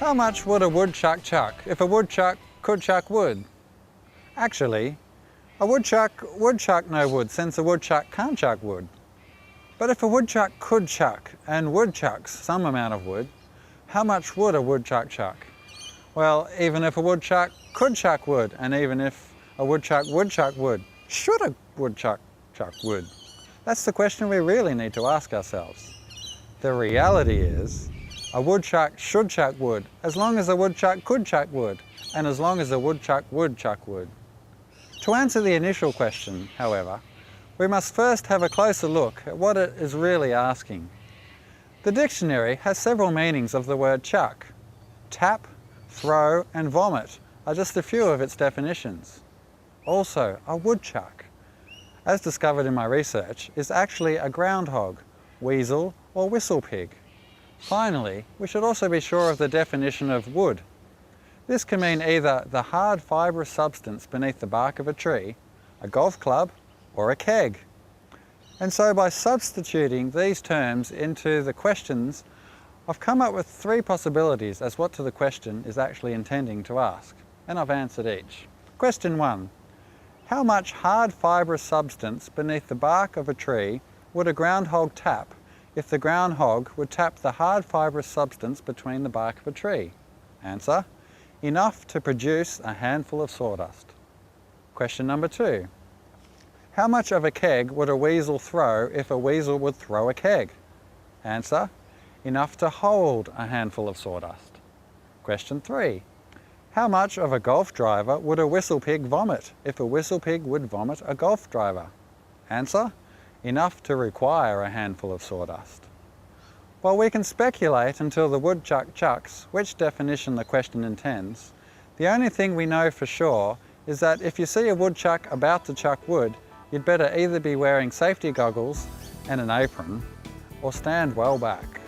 How much would a woodchuck chuck if a woodchuck could chuck wood? Actually, a woodchuck would chuck no wood since a woodchuck can't chuck wood. But if a woodchuck could chuck and woodchucks some amount of wood, how much would a woodchuck chuck? Well, even if a woodchuck could chuck wood, and even if a woodchuck would chuck wood, should a woodchuck chuck wood? That's the question we really need to ask ourselves. The reality is, a woodchuck should chuck wood as long as a woodchuck could chuck wood, and as long as a woodchuck would chuck wood. To answer the initial question, however, we must first have a closer look at what it is really asking. The dictionary has several meanings of the word chuck. Tap, throw and vomit are just a few of its definitions. Also, a woodchuck, as discovered in my research, is actually a groundhog, weasel or whistle pig. Finally, we should also be sure of the definition of wood. This can mean either the hard fibrous substance beneath the bark of a tree, a golf club or a keg. And so by substituting these terms into the questions, I've come up with three possibilities as what to the question is actually intending to ask, and I've answered each. Question 1. How much hard fibrous substance beneath the bark of a tree would a groundhog tap if the groundhog would tap the hard fibrous substance between the bark of a tree? Answer: enough to produce a handful of sawdust. Question number 2. How much of a keg would a weasel throw if a weasel would throw a keg? Answer: enough to hold a handful of sawdust. Question 3. How much of a golf driver would a whistle pig vomit if a whistle pig would vomit a golf driver? Answer: enough to require a handful of sawdust. While we can speculate until the woodchuck chucks which definition the question intends, the only thing we know for sure is that if you see a woodchuck about to chuck wood, you'd better either be wearing safety goggles and an apron or stand well back.